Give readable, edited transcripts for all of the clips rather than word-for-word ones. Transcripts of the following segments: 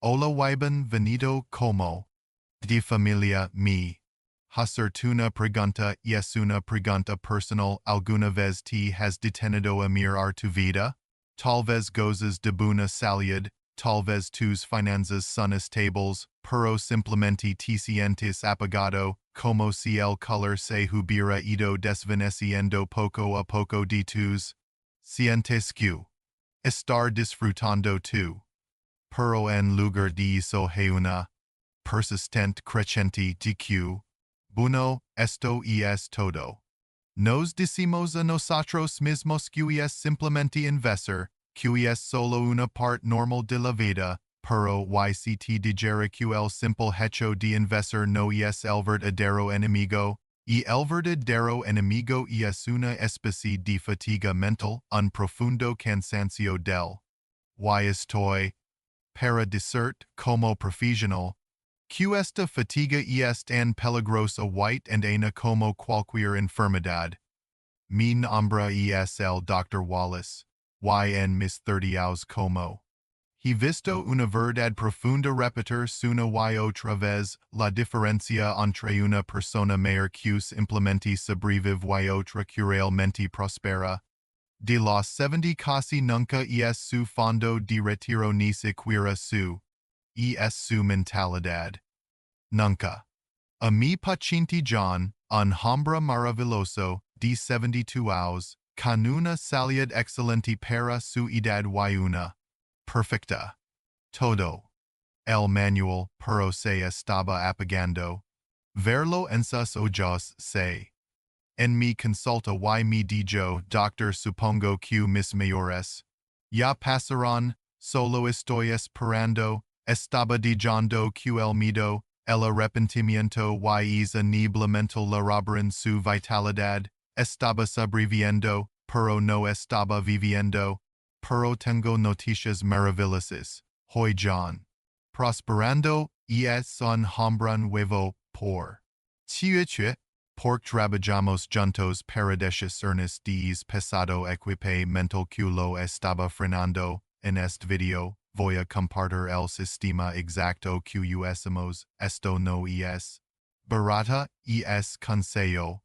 Hola Wyban Venito como. De familia mi. Hacertuna pregunta es una pregunta personal alguna vez te has detenido a mirar tu vida? Tal vez gozas de buena salud, tal vez tus finanzas son estables, pero simplemente te sientes apagado, como si el color se hubiera ido desvaneciendo poco a poco de tus sientes que estar disfrutando tú. Pero en lugar de eso hay una persistente creciente de que bueno, esto es todo. Nos decimos a nosotros mismos que es simplemente inversor, que es solo una parte normal de la vida, pero y te dijera que el simple hecho de inversor no es el verdadero enemigo, y el verdadero enemigo es una especie de fatiga mental, un profundo cansancio del y estoy para decir como profesional, que esta fatiga es tan peligrosa white and ana como cualquier enfermedad. Mi nombre es el Dr. Wallace, y en mis 30 años como. He visto una verdad profunda repetir una y otra vez la diferencia entre una persona mayor que simplemente sobrevive y otra que realmente prospera. De los 70 casi nunca es su fondo de retiro ni siquiera su, es su mentalidad. Nunca. A mi paciente John, un hombre maravilloso, de 72 años, con una salud excelente para su edad y una perfecta. Todo. El manual, pero se estaba apagando. Verlo en sus ojos se. En mi consulta y mi dijo, doctor supongo que mis mayores. Ya pasaron, solo estoy esperando, estaba diciendo que el miedo, el arrepentimiento y es niblemente la robaron su vitalidad, estaba sobreviviendo, pero no estaba viviendo, pero tengo noticias maravillosas, hoy John. Prosperando es un hombre nuevo por. Chiuche, porque trabajamos juntos para deshacernos días pasado equipe mental que lo estaba frenando. En este video, voy a compartir el sistema exacto que usamos. Esto no es barata es consejo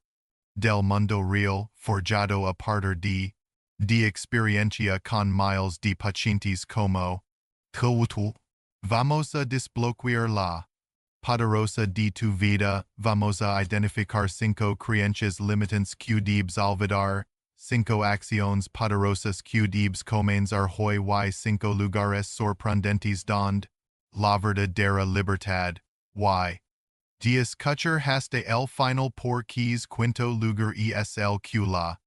del mundo real forjado a partir de experiencia con miles de pacientes como tú. Vamos a desbloquear la poderosa de tu vida, vamos a identificar 5 creencias limitantes que debes olvidar, 5 acciones poderosas que debes comenzar hoy y 5 lugares sorprendentes donde la verdadera libertad, y escuchar hasta el final porque quinto lugar es el que la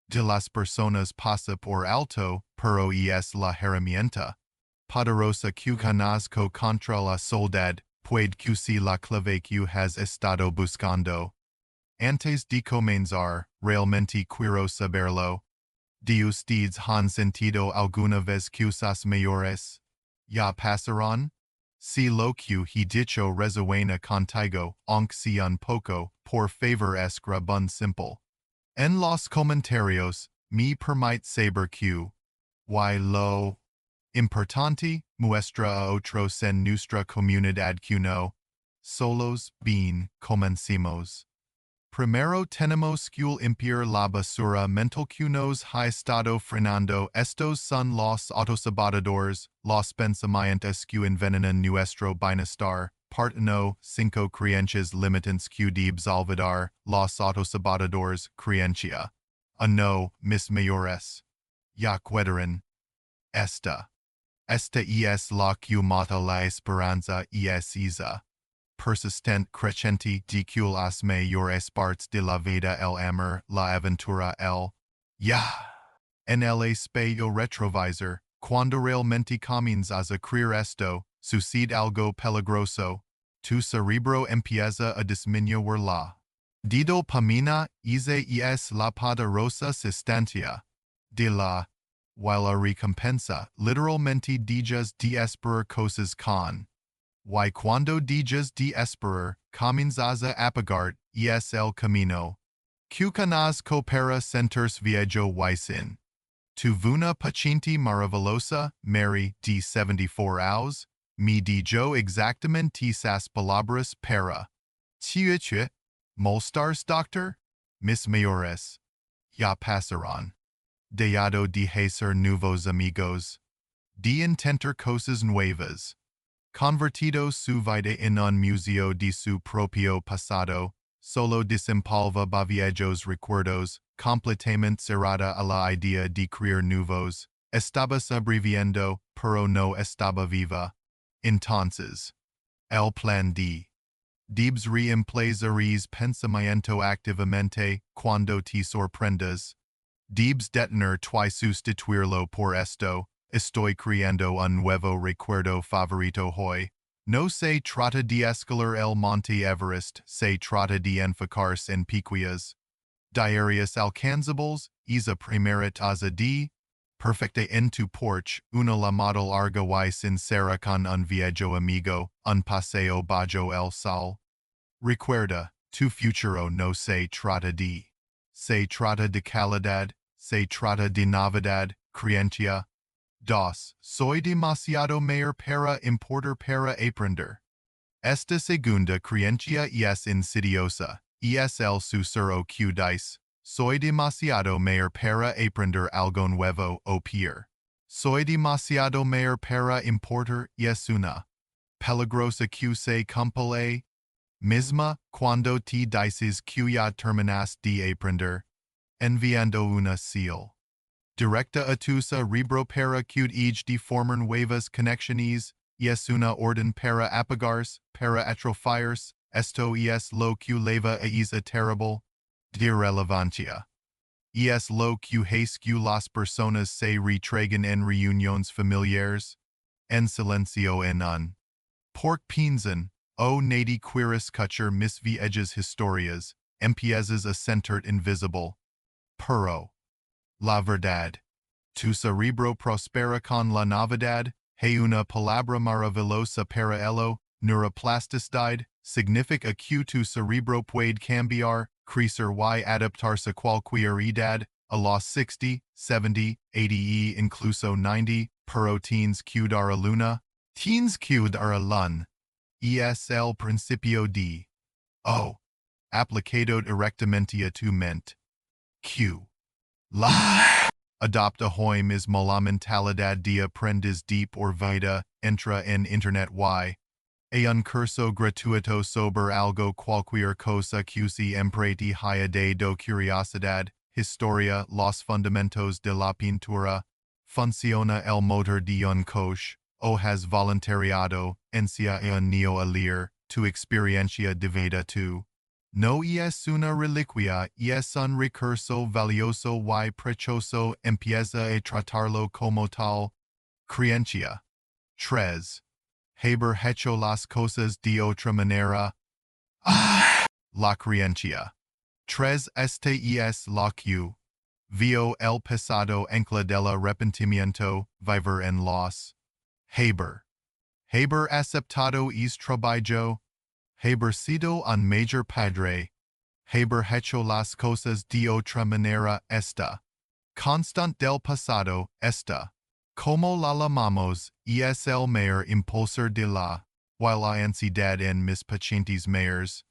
de las personas pasa por alto, pero es la herramienta poderosa que conozco contra la soledad, puede que sea la clave que has estado buscando. Antes de comenzar, realmente quiero saberlo. ¿De ustedes han sentido alguna vez cosas mayores? ¿Ya pasaron? Si lo que he dicho resuena contigo, aunque sea un poco, por favor escriban simple. En los comentarios, me permite saber que, y lo importante, muestra a otros en nuestra comunidad que no solos bien comencemos. Primero tenemos que limpiar la basura mental que nos ha estado frenando. Estos son los autosabotadores, los pensamientos que envenenan nuestro bienestar. Part 1, 5 creencias limitantes que debes olvidar. Los autosabotadores, creencia. 1. Mis mayores. Ya quedaron. Esta es la que mata la esperanza es esa. Persistent creciente de que las mayores partes de la vida el amor, la aventura ya. En el espejo retrovisor, cuando realmente comienzas a creer esto, sucede algo peligroso. Tu cerebro empieza a disminuir la dopamina, esa es la poderosa sustancia de la while a recompensa, literalmente digas de esperar cosas con. Y cuando digas de esperar, comienzas a apagar, es el camino. Que conozco para sentirse viejo y sin. Tu una paciente maravillosa, Mary, de 74 años, Mi dijo exactamente esas palabras para. Chiuche, molstars doctor, mis mayores. Ya pasaron. Dejado de hacer nuevos amigos. De intentar cosas nuevas. Convertido su vida en un museo de su propio pasado, solo desempolva viejos recuerdos, completamente cerrada a la idea de crear nuevos. Estaba sobreviviendo, pero no estaba viva. Entonces, el plan de Debes reemplazares pensamiento activamente cuando te sorprendas. Debes detener y sustituirlo por esto. Estoy creando un nuevo recuerdo favorito hoy. No se trata de escalar el Monte Everest, se trata de enfocarse en pequeñas, diarias alcanzables, esa primera taza de perfecta en tu porch, una llamada larga y sincera con un viejo amigo, un paseo bajo el sol. Recuerda, tu futuro no se trata de. Se trata de calidad, se trata de novedad, creencia. Dos, soy demasiado mayor para importar para aprender. Esta segunda creencia es insidiosa, es el susurro que dice, soy demasiado mayor para aprender algo nuevo o peor. Soy demasiado mayor para importar es una peligrosa que se cumple misma cuando te dices que ya terminas de aprender, enviando una seal directa a tu cerebro para que de formar nuevas conexiones, es una orden para apagarse, para atrofiarse, esto es lo que leva a esa terrible de relevancia. Es lo que hace que las personas se retraigan en reuniones familiares, en silencio en un pork piensan, o nady quieres escuchar mis viejas historias, empiezas a sentir invisible. Pero la verdad. Tu cerebro prospera con la novedad, hay una palabra maravillosa para ello, neuroplasticidad, significa que tu cerebro puede cambiar, crecer y adaptarse a cualquier edad, a los 60, 70, 80 y incluso 90, pero tienes que dar a luna, tienes que dar a lun. Es el principio de, aplicado directamente a tu mente. Q. La. Adopta hoy mismo la mentalidad de aprendiz deep or vida, entra en internet y un curso gratuito sobre algo cualquier cosa que siempre te haya dado curiosidad, historia, los fundamentos de la pintura, funciona el motor de un coche, o has voluntariado, encia un neo a leer, tu experiencia de vida tu. No es una reliquia, es un recurso valioso y prechoso, empieza a tratarlo como tal. Creencia. 3. Haber hecho las cosas de otra manera. La creencia. 3. Este es lo que vio el pasado ancla del arrepentimiento, vivir en los. Haber aceptado es trabajo. Haber sido un major padre. Haber hecho las cosas de otra manera esta. Constant del pasado esta. Como la llamamos, es el mayor impulsor de la, while la ansiedad en mis pacientes mayores.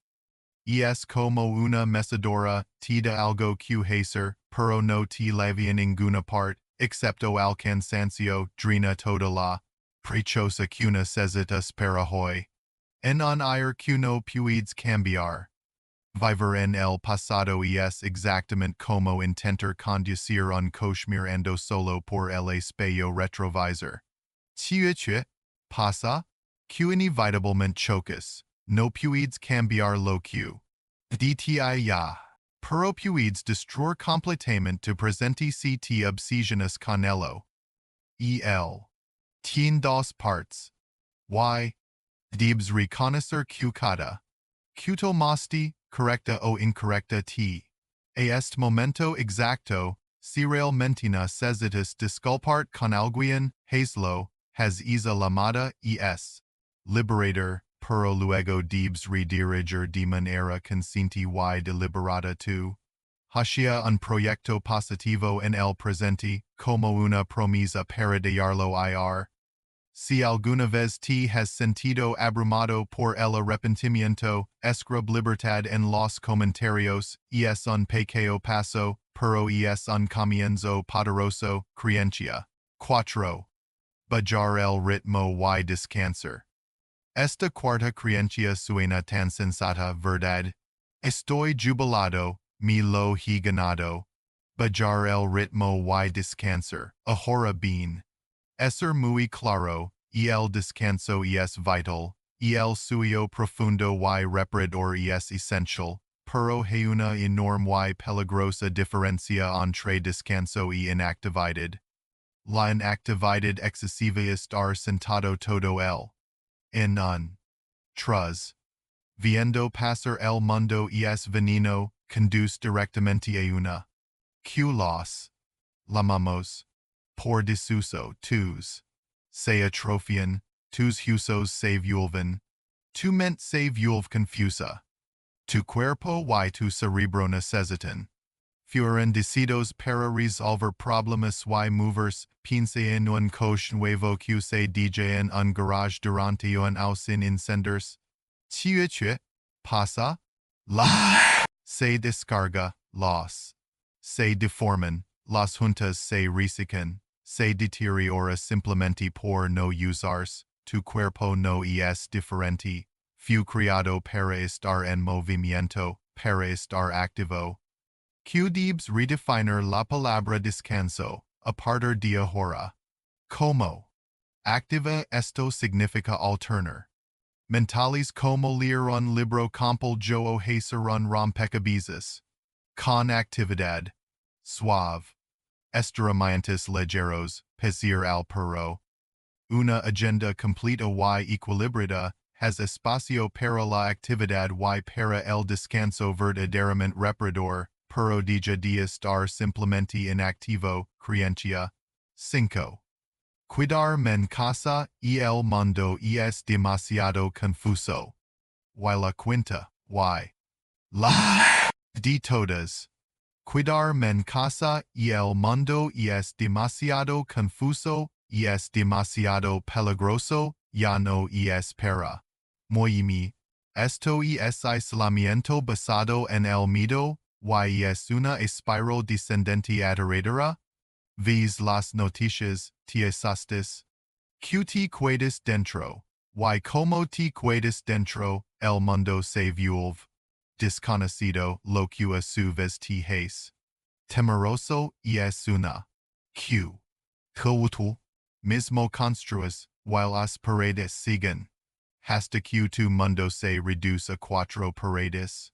Es como una mecedora, te da algo que hacer, pero no te levia en ninguna parte, excepto al cansancio, drena toda la prechosa que necesitas para hoy. En un aire que no puedes cambiar. Vivir en el pasado es exactamente como intentar conducir un coche mirando solo por el espejo retrovisor. Chiuche, pasa, que inevitablemente chocas, no puedes cambiar lo que. DTI ya. Pero puedes destruir completamente tu presente si te obsesionas con ello. El. Tiene dos partes. Y. Debes reconocer que cada. Que tomaste, correcta o incorrecta t. A este momento exacto, si realmente necesitas disculpar con alguien, hazlo, has esa llamada es. Liberator, pero luego debes redirigir de manera consciente y deliberada tu. Hacia un proyecto positivo en el presente, como una promesa para darlo ir. Si alguna vez te has sentido abrumado por el arrepentimiento, escribe libertad en los comentarios, es un pequeño paso, pero es un comienzo poderoso, creencia. 4. Bajar el ritmo y descansar. Esta cuarta creencia suena tan sensata, ¿verdad? Estoy jubilado, me lo he ganado. Bajar el ritmo y descansar. Ahora bien. Ser muy claro, y el descanso es vital, y el sueño profundo y reparador es esencial, pero hay una enorme y peligrosa diferencia entre descanso y inactividad. La inactividad excesiva estar sentado todo en un truz. Viendo pasar el mundo es veneno, conduce directamente a una. Que los llamamos por desuso tus. Se atrofian, tus huesos se vuelven. Tu mente se vuelve confusa. Tu cuerpo y tu cerebro necesitan. Fueron decidos para resolver problemas y movers, piensa en un coche nuevo que se deja en un garage durante un año sin encenders. Che pasa? La se descarga, los se deforman, las juntas se resecan, se deteriora simplemente por no usarse, tu cuerpo no es diferente, fue creado para estar en movimiento, para estar activo. Q debes redefinir la palabra descanso, a partir de ahora. Cómo. Activa esto significa alternar. Mentales como leer un libro completo o hacer un rompecabezas. Con actividad. Suave. Estiramientos ligeros, pesir al perro. Una agenda completa y equilibrada, has espacio para la actividad y para el descanso verdaderamente reparador, pero deja de estar simplemente inactivo, creencia. 5. Cuidar en casa y el mundo es demasiado confuso. Y la cuenta, y la de todas. Cuidar en casa y el mundo es demasiado confuso, es demasiado peligroso, ya no es para. Moimi. Esto es aislamiento basado en el miedo, y es una espiral descendente aterradora. Ves las noticias, te asustas. Que te quedas dentro, y como te quedas dentro, el mundo se vuelve desconocido, lo que a su vez te hace temeroso es una Q. Culto, mismo construas, while las paredes siguen. Hasta que tu mundo se reduce a 4 paredes.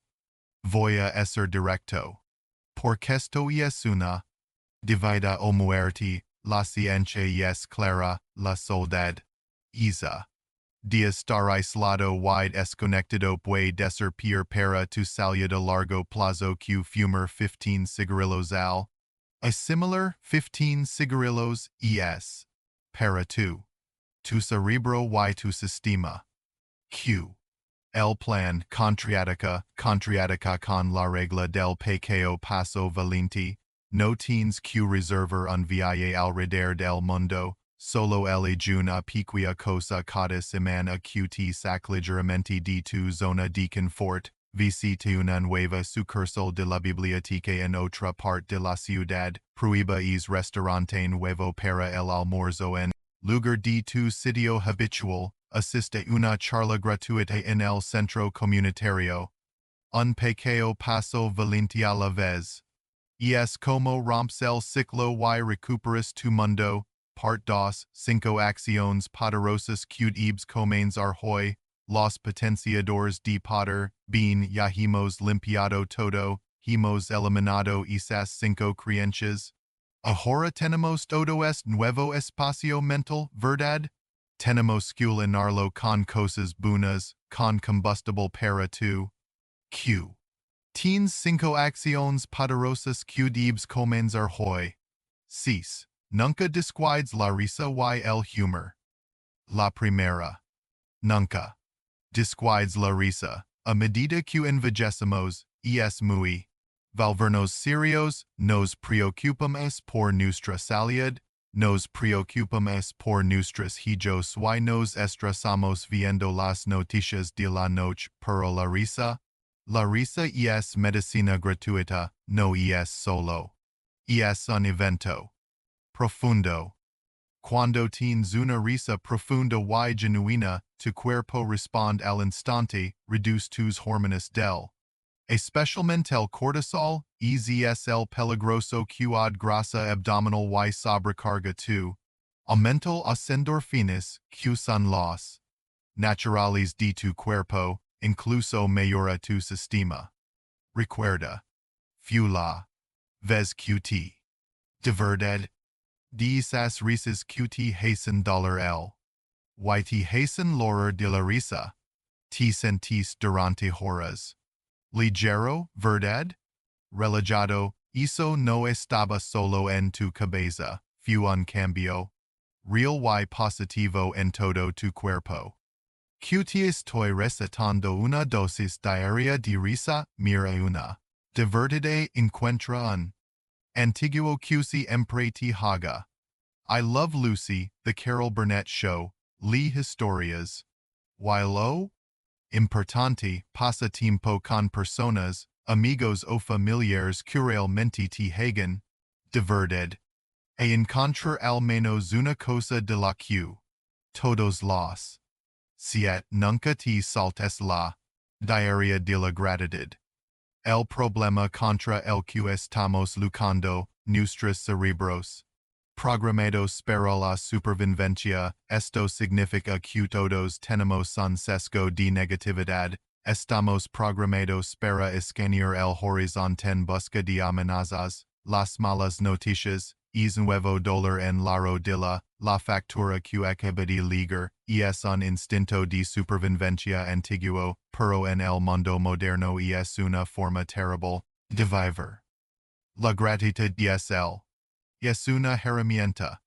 Voy a ser directo. Porque esto es una divida o muerte, la ciencia es clara, la soledad. Isa. De estar aislado y desconectado puede servir para tu salida a largo plazo que fumar 15 cigarrillos al. A similar 15 cigarrillos es. Para tu cerebro y tu sistema. Q. El plan contratica con la regla del pequeño paso valiente. No tienes que reservar un viaje alrededor del mundo. Solo elige una pequeña cosa cada semana que te saque ligeramente de tu zona de confort. Visite una nueva sucursal de la biblioteca en otra parte de la ciudad. Prueba restaurante nuevo para el almuerzo en lugar de tu sitio habitual. Asiste una charla gratuita en el centro comunitario. Un pequeño paso valiente a la vez. Es como rompes el ciclo y recuperas tu mundo. Part 2, 5 acciones poderosas que debes comenzar hoy. Los potenciadores de poder, bien ya hemos limpiado todo, hemos eliminado esas 5 creencias. Ahora tenemos todo este nuevo espacio mental, ¿verdad? Tenemos que llenarlo con cosas buenas, con combustible para tu Q. Tienes 5 acciones poderosas que debes comenzar hoy. 6. Nunca descuides la risa y el humor. La primera. Nunca descuides la risa. A medida que envejecemos, es muy volvernos serios, nos preocupamos por nuestra salud, nos preocupamos por nuestros hijos y nos estresamos viendo las noticias de la noche, pero la risa es medicina gratuita, no es solo. Es un evento profundo. Cuando tienes una risa profunda y genuina, tu cuerpo responde al instante, reduce tus hormonas especialmente el cortisol, es el peligroso cuad grasa abdominal y sobrecarga tu. Aumento las endorfinas, que son los naturales de tu cuerpo, incluso mejora tu sistema. Recuerda. Fula. Vez QT. De verdad. De esas risas QT hacen dolor el. Y hacen lorer de la risa. Te sentís durante horas. Ligero, verdad? Relajado, eso no estaba solo en tu cabeza, fue un cambio real y positivo en todo tu cuerpo. QT estoy recetando una dosis diaria de risa, mira una. Divertida encuentra un antiguo que siempre te haga. I Love Lucy, The Carol Burnett Show, Lee Historias. Y lo importante, pasa tiempo con personas, amigos o familiares que realmente te hagan diverted. E encontrar al menos una cosa de la que todos los nunca te saltes la diaria de la gratitud. El problema contra el que estamos luchando, nuestros cerebros programados para la supervivencia, esto significa que todos tenemos un sesgo de negatividad, estamos programados para escanear el horizonte en busca de amenazas, las malas noticias, es nuevo dolor en la rodilla, la factura que acaba de ligar, es un instinto de supervivencia antiguo, pero en el mundo moderno es una forma terrible de vivir. La gratitud es una herramienta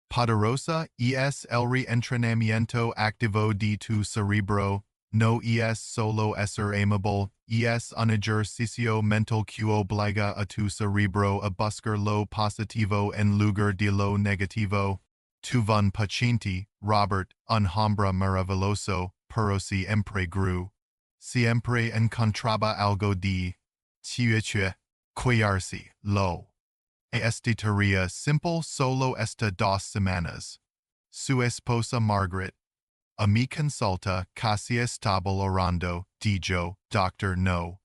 poderosa, es el reentrenamiento activo de tu cerebro, no es solo ser amable, es un ejercicio mental que obliga a tu cerebro a buscar lo positivo en lugar de lo negativo. Tu un paciente, Robert, un hombre maravilloso, pero siempre encontraba algo de cuidarse, lo. Este tarea simple solo esta 2 semanas. Su esposa Margaret. A mi consulta casi estaba orando, dijo, doctor no.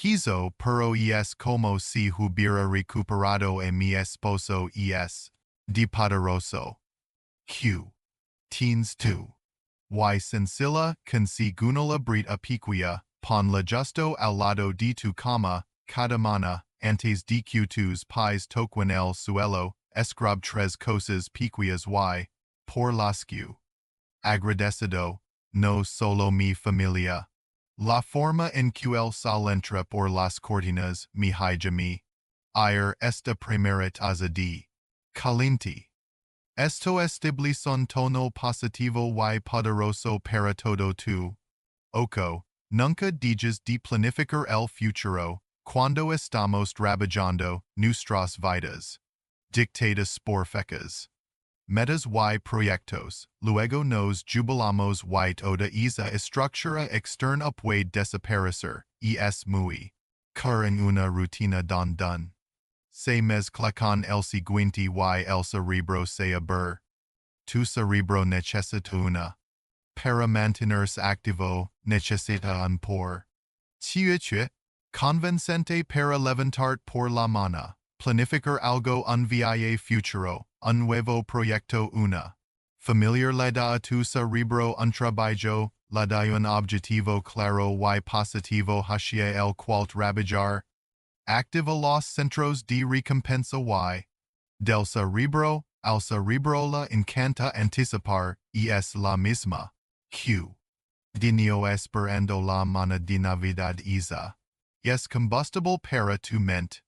Hizo pero es como si hubiera recuperado a mi esposo es. De poderoso. Q. Teens 2. Y sencilla consiguna la brita piquia, pon la justo al lado de tu cama, cada mana. Antes de que tus pies toquen el suelo, escribe 3 cosas pequeñas y, por las que, agradecido, no solo mi familia. La forma en que el sol entra por las cortinas, mi hija mi. Ayer esta primera taza de caliente. Esto establece un tono positivo y poderoso para todo tu. Oco, nunca dejes de planificar el futuro. Cuando estamos trabajando, nuestras vidas. Dictadas por fechas. Metas y proyectos. Luego nos jubilamos y toda esa estructura externa puede desaparecer. Es muy. En una rutina don. Se mezcla con el siguiente y el cerebro se aburre. Tu cerebro necesita una. Para mantenerse activo, necesita un por. Convincente para levantar por la mañana, planificar algo un viaje futuro, un nuevo proyecto una. Familiar le da a tu cerebro un trabajo, le da un objetivo claro y positivo hacia el cual trabajar. Activa los centros de recompensa y. Del cerebro, al cerebro le encanta anticipar, es la misma. Q. Dinio esperando la mana de Navidad isa. Es combustible para tu mente.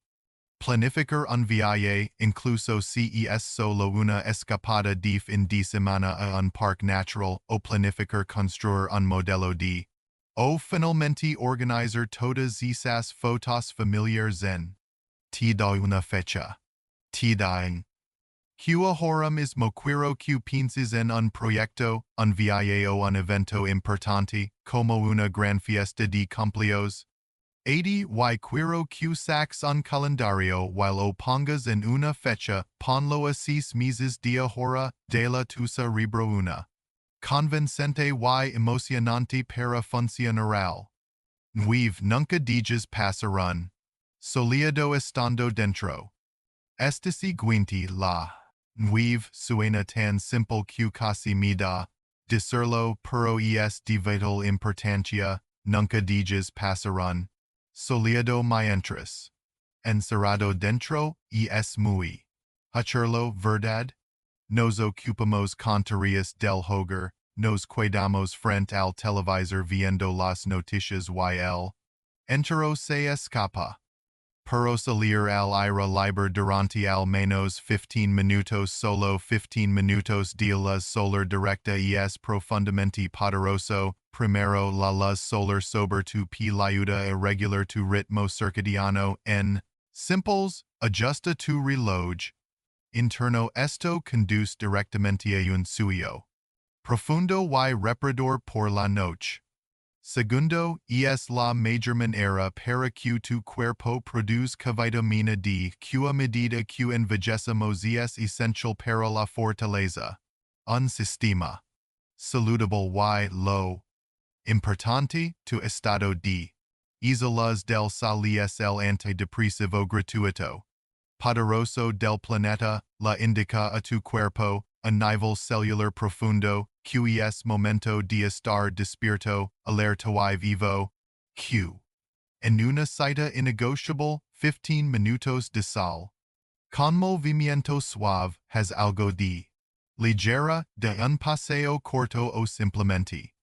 Planificar un viaje, incluso si es solo una escapada de fin de semana a un parque natural, o planificar construir un modelo de. O finalmente organizar todas esas fotos familiares en. Te da una fecha. Te da Q ahorum es moquiro q pinces en un proyecto, un viajeo un evento importante, como una gran fiesta de cumpleaños. 80 y quiro q sax un calendario while o pongas en una fecha, ponlo a 6 meses dia hora, de la tusa ribro una. Convincente y emocionante para funcionar. 9 Nunca días pasaron. Soleado estando dentro. Este siguiente la. 9 Suena tan simple que casi me da. Decirlo pero es de vital importancia. Nunca días pasaron. Soleado mientras. Encerrado dentro es muy. Hacerlo verdad. Nos ocupamos con tareas del hogar. Nos quedamos frente al televisor viendo las noticias y el entero se escapa. Pero salir al aire libre durante al menos 15 minutos solo 15 minutos de luz solar directa es profundamente poderoso. Primero la luz solar sobre tu piel ayuda a regular tu ritmo circadiano en simples, ajusta tu reloj interno. Esto conduce directamente a un sueño profundo y reparador por la noche. Segundo, es la mayor manera para que tu cuerpo produzca vitamina D que a medida que envejecemos es esencial para la fortaleza. Un sistema saludable y lo importante, tu estado de islas del sal es el antidepresivo gratuito poderoso del planeta, la indica a tu cuerpo, a nivel celular profundo, que es momento de estar despierto, alerta y vivo. Q. En una cita innegociable, 15 minutos de sal. Con movimiento suave, has algo de ligera, de un paseo corto o simplemente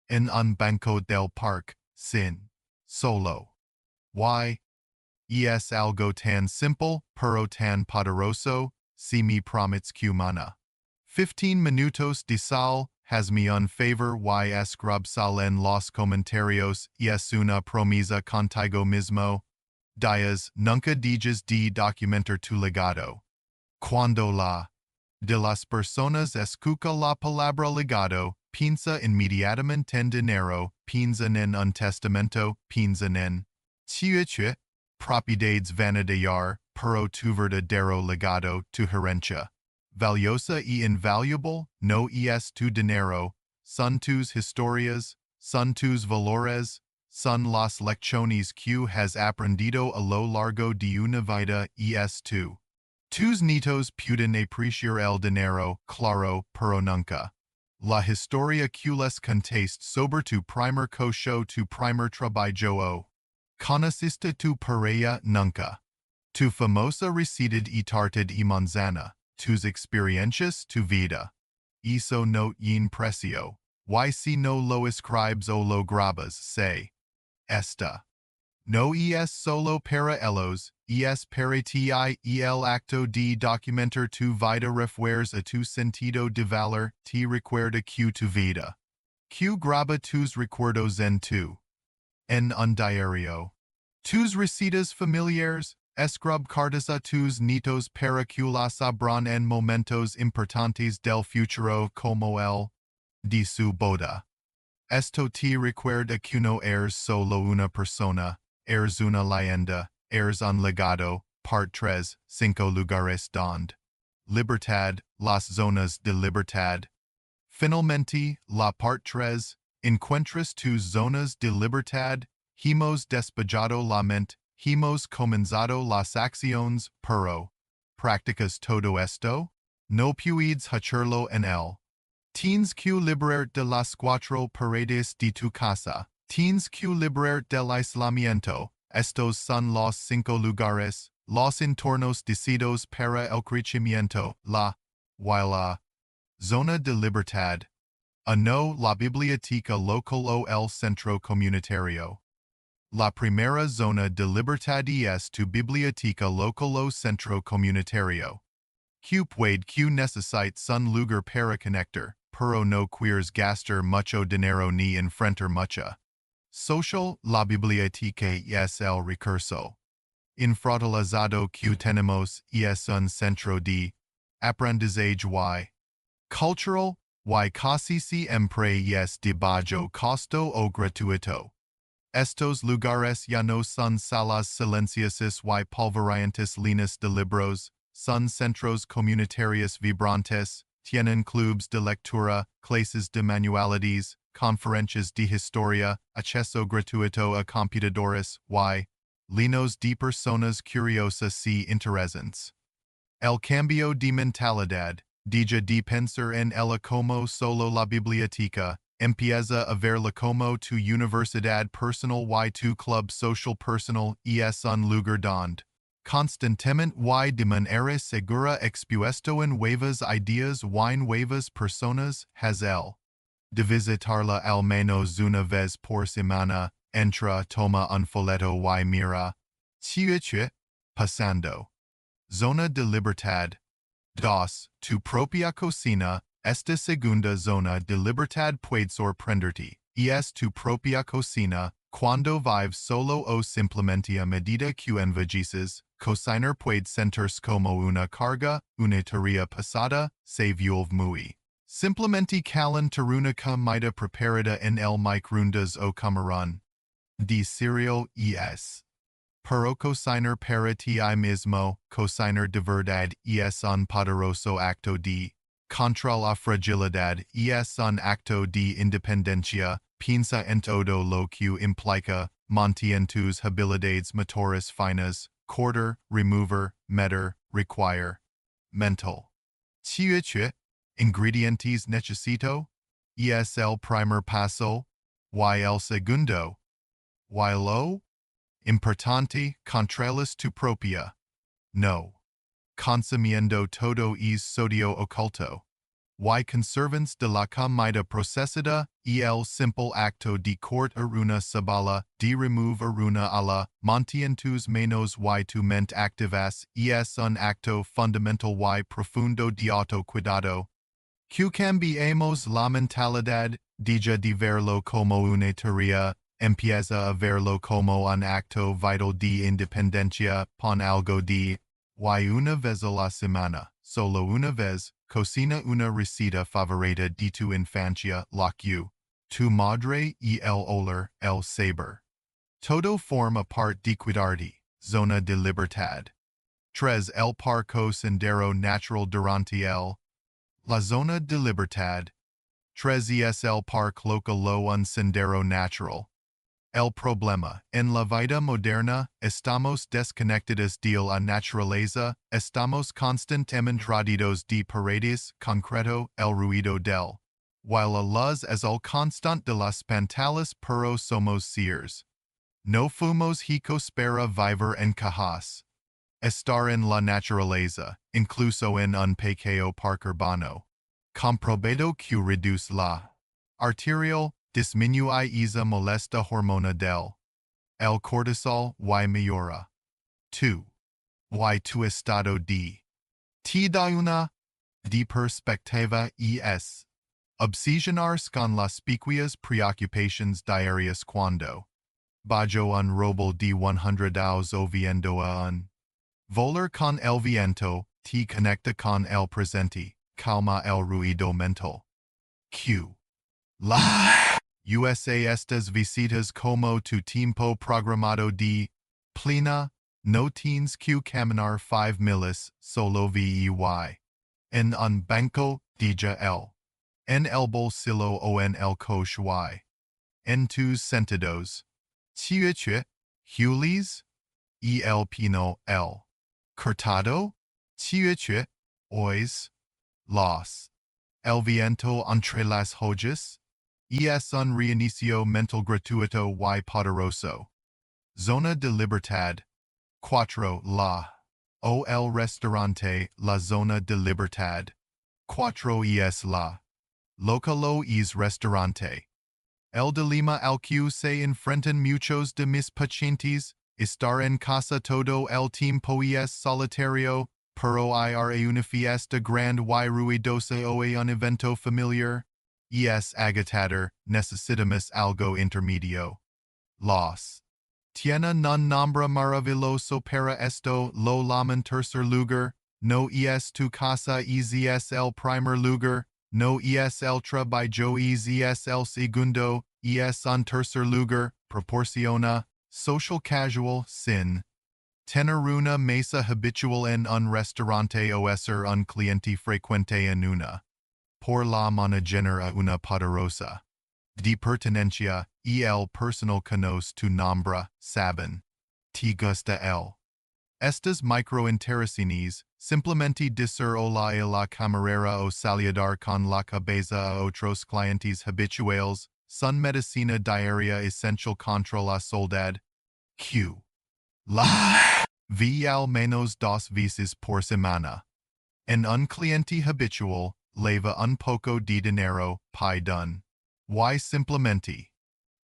en un banco del parque, sin solo. Y. Es algo tan simple, pero tan poderoso, si me prometes que mana. 15 minutos de sal, hazme un favor y escribe sal en los comentarios, es una promesa contigo mismo. Días, nunca dejes de documentar tu legado. Cuando la de las personas escucha la palabra legado, piensa inmediatamente en dinero, piensa en un testamento, piensa en chiche. Propiedades vanidad, pero tu verdadero legado, tu herencia. Valiosa y invaluable, no es tu dinero, son tus historias, son tus valores, son las lecciones que has aprendido a lo largo de una vida es tú. Tus nietos pueden apreciar el dinero, claro, pero nunca. La historia que les contaste sobre tu primer coche tu primer trabajo. Conociste tu pareja nunca. Tu famosa receta y tarta y manzana, tus experiencias, tu vida. Eso no yin precio. Y si no lo escribes o lo grabas, say. Esta. No es solo para ellos, es para ti y el acto de documentar tu vida refuerza tu sentido de valor, te recuerda que tu vida. Que graba tus recuerdos en un diario. Tus recetas familiares, escribe cartas a tus nietos para que las abran en momentos importantes del futuro como el de su boda. Esto te recuerda que no eres solo una persona, eres una leyenda, eres un legado. Part 3, 5 lugares donde libertad, las zonas de libertad. Finalmente, la part 3, encuentras tus zonas de libertad. Hemos despejado la mente, hemos comenzado las acciones, pero ¿practicas todo esto? No puedes hacerlo en él. Tienes que liberar de las 4 paredes de tu casa. Tienes que liberar del aislamiento. Estos son los 5 lugares, los entornos decididos para el crecimiento, la zona de libertad. No, la biblioteca local o el centro comunitario. La primera zona de libertad es tu biblioteca local o centro comunitario. Puede que necesites un lugar para conectar, pero no quieres gastar mucho dinero ni enfrentar mucha. Social, la biblioteca es el recurso infrautilizado que tenemos es un centro de aprendizaje y. Cultural, y casi siempre es de bajo costo o gratuito. Estos lugares ya no son salas silenciosas y polvorientas líneas de libros, son centros comunitarios vibrantes, tienen clubs de lectura, clases de manualidades, conferencias de historia, acceso gratuito a computadores y linos de personas curiosas y interesantes. El cambio de mentalidad, deja de pensar en ella como solo la biblioteca, empieza a verla como tu universidad personal y tu club social personal es un lugar donde constantemente y de manera segura expuesto en nuevas ideas y nuevas personas has el de visitarla al menos una vez por semana, entra, toma un folleto y mira. Siete, pasando. Zona de libertad. 2. Tu propia cocina. Esta segunda zona de libertad puede sorprenderte. Es tu propia cocina. Cuando vives solo o simplemente a medida que envejeces, cocinar puede sentirse como una carga, una tarea pesada, se vuelve muy. Simplemente calentar comida preparada en el microondas o camarón. De cereal es. Pero cocinar para ti mismo, cocinar de verdad es un poderoso acto de contra la fragilidad, es un acto de independencia, piensa en todo lo que implica, mantien tus habilidades motoras finas, cortar, remover, meter, require. Mental. Siete. Ingredientes necesito. Es el primer paso. Y el segundo. Y lo importante, controlas tu propia. No. Consumiendo todo es sodio oculto. Y conservans de la comida procesada, el simple acto de cortar una cebolla, de remover una ala, mantien tus manos y tu mente activas, es un acto fundamental y profundo de autocuidado. Que cambiemos la mentalidad, deja de verlo como una tarea, empieza a verlo como un acto vital de independencia, pon algo de, y una vez a la semana, solo una vez, cocina una receta favorita de tu infancia, la que, tu madre y el olor, el saber. Todo forma parte de cuidarte, zona de libertad. 3. El parco sendero natural durante la zona de libertad. 3 es el parque local lo un sendero natural. El problema, en la vida moderna, estamos desconectados de la naturaleza, estamos constantemente rodeados de paredes, concreto, el ruido del. While la luz es el constante de las pantallas pero somos ciegos. No fuimos hijos para vivir en cajas. Estar en la naturaleza, incluso en un pequeño parque urbano. Comprobado que reduce la arterial, disminuye esa molesta hormona del el cortisol y mejora. 2. Y tu estado de te da una de perspectiva es obsesionar con las pequeñas preocupaciones diarias cuando bajo un robo de 100 o viendo a un volar con el viento, te conecta con el presente, calma el ruido mental. Q. La USA estas visitas como tu tiempo programado de plena, no tienes que caminar 5 miles, solo vey. En un banco, deja en el bolsillo o en el coche y en tus sentidos. Siete. Julis. Y el pino, el cortado. Siete. Ois. Los. El viento entre las hojas. Es un reinicio mental gratuito y poderoso. Zona de libertad. 4. La. O el restaurante, la zona de libertad. 4 es la. Localo es restaurante. El dilema al que se enfrentan muchos de mis pacientes, estar en casa todo el tiempo es solitario, pero ir a una fiesta grande y ruidosa o a un evento familiar. Es agotador, necesitamos algo intermedio. Los. Tiene un nombre maravilloso para esto, lo llaman tercer lugar, no es tu casa es el primer lugar, no es el trabajo es el segundo, es un tercer lugar, proporciona, social casual, sin. Tener una mesa habitual en un restaurante o ser un cliente frecuente en una. Por la mañana a una poderosa. De pertenencia, el personal conoce tu nombre, saben. Te gusta el. Estas microinteracciones, simplemente decir hola a la camarera o saludar con la cabeza a otros clientes habituales, son medicina diaria essential contra la soledad. Q. La. Vi al menos dos veces por semana. En un cliente habitual, leva un poco de dinero, pi dun. Y simplemente.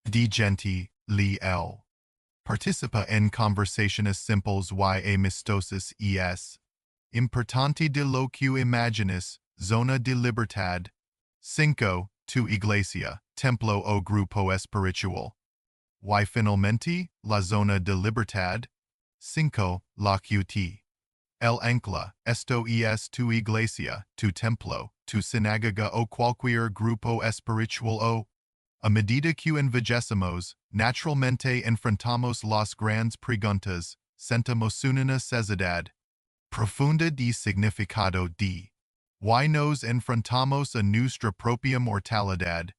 De gente, li el. Participa en conversaciones simples y amistosas es. Importante de lo que imaginas, zona de libertad. 5. Tu iglesia, templo o grupo espiritual. Y finalmente, la zona de libertad. 5. La QT. El ancla, esto es tu iglesia, tu templo, tu sinagoga o cualquier grupo espiritual o. A medida que envejecemos, naturalmente enfrentamos las grandes preguntas, sentimos una necesidad profunda de significado de. Y nos enfrentamos a nuestra propia mortalidad.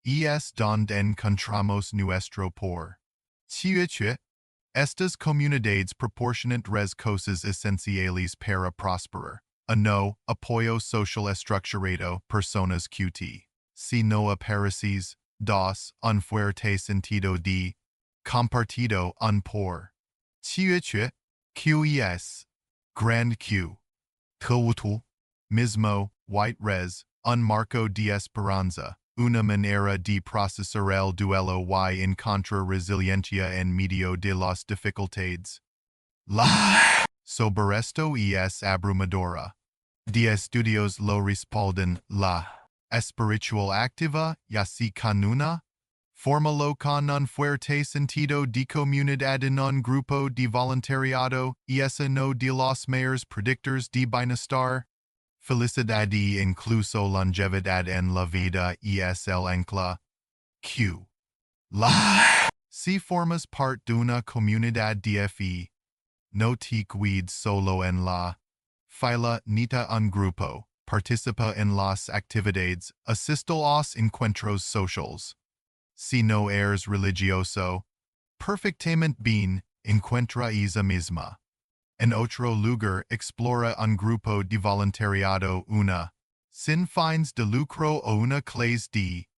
Es donde encontramos nuestro por. Estas comunidades proporcionan tres cosas esenciales para prosperar. No, apoyo social estructurado, personas QT. Si no apareces. 2. Un fuerte sentido de compartido un por. QES. Grand Q. Tuwutu. Mismo, white res, un marco de esperanza, una manera de procesar el duelo y encontrar resiliencia en medio de las dificultades. La. Sobre esto es abrumadora. De estudios lo respaldan la. Espiritual activa, y así con una. Fórmalo con un fuerte sentido de comunidad en un grupo de voluntariado, y no de los mayores predictors de bienestar. Felicidad e incluso longevidad en la vida es el ancla. Q. La. Si formas parte de una comunidad de fe, no te quedes solo en la fila, nita un grupo, participa en las actividades, asiste a los encuentros socials. Si no eres religioso, perfectamente bien, encuentra esa misma. En otro lugar, explora un grupo de voluntariado una, sin fines de lucro o una clase de.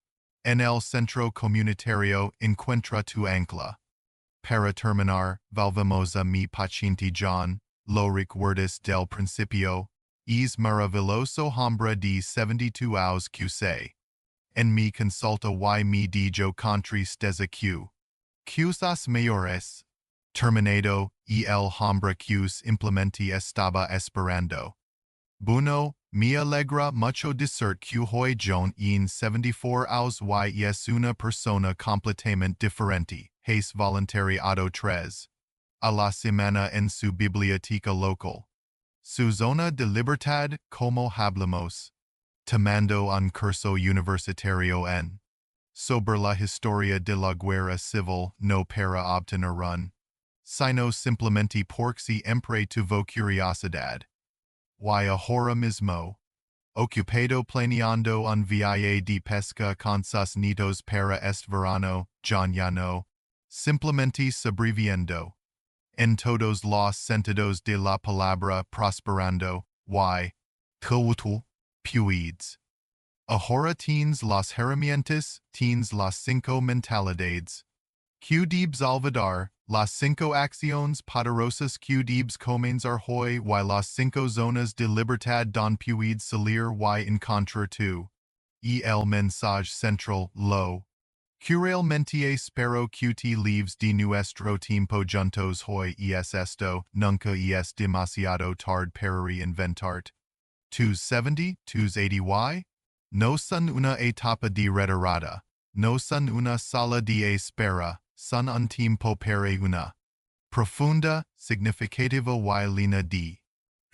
En el centro comunitario, encuentra tu ancla. Para terminar, volvemos a mi paciente John, lo recuerdas del principio, es maravilloso hombre de 72 años QC. En mi consulta y mi dijo contristeza Q. Qs mayores. Terminado, y el hombre Qs implemente estaba esperando. Bueno, me alegra mucho decir que hoy John en 74 años y es una persona completamente diferente. Has voluntariado 3. A la semana en su biblioteca local. Su zona de libertad, como hablamos. Tomando un curso universitario en. Sobre la historia de la guerra civil, no para obtener un. Sino simplemente porque siempre tuvo curiosidad. Y ahora mismo. Ocupado planeando un viaje de pesca con sus nietos para este verano, John ya no. Simplemente sobreviviendo. En todos los sentidos de la palabra prosperando, y. Tuwutu. Puids. Ahora tienes las herramientas, tienes las 5 mentalidades. Qdibs olvidar, las 5 acciones poderosas Qdibs comenzar hoy y las 5 zonas de libertad don puedes salir y encontrar tu. Y el mensaje central, lo. Realmente espero que te leaves de nuestro tiempo juntos hoy es esto, nunca es demasiado tarde para reinventarte. Tus 70, tus 80 y. No son una etapa de retirada, no son una sala de espera, son un tiempo para una profunda, significativa y línea de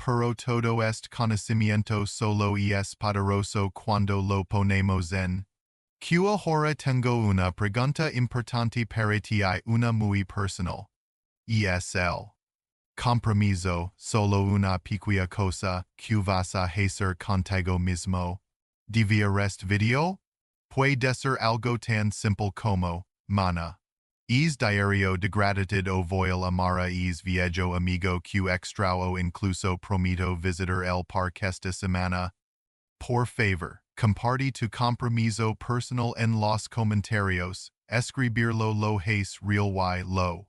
pero todo este conocimiento solo es poderoso cuando lo ponemos en. Que ahora tengo una pregunta importante para ti y una muy personal. ESL. Compromiso, solo una pequeña cosa, que vas a hacer contigo mismo. De ver este video? Puede ser algo tan simple como, mana. Es diario de gratitud o voy amar es viejo amigo que extrao incluso prometo visitar el parque esta semana. Por favor, comparte tu compromiso personal en los comentarios, escribirlo lo hace real y lo.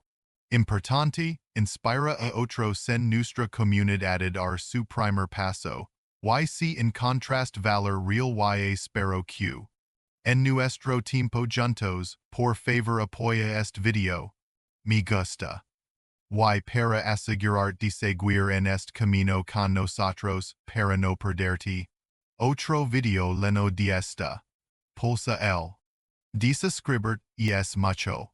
Importante, inspira a otros en nuestra comunidad a dar su primer paso, y si en contrast valor real y espero que. En nuestro tiempo juntos, por favor apoya este video. Me gusta. Y para asegurar de seguir en este camino con nosotros, para no perderte. Otro video lleno de esta. Pulsa el. Describir es mucho.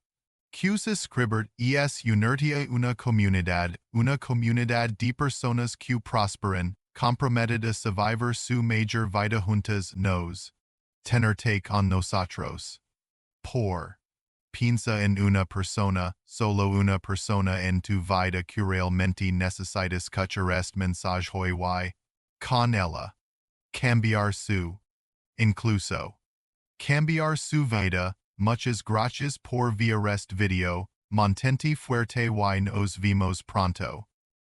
Que suscribir es unirte a una comunidad de personas que prosperan, comprometidas a vivir su mejor vida juntas nos. Tenerte con nosotros. Por. Piensa en una persona, solo una persona en tu vida que realmente necesitas escuchar este mensaje hoy y. Con ella. Cambiar su. Incluso. Cambiar su vida. Muchas gracias por ver este video. Mantente fuerte y nos vemos pronto.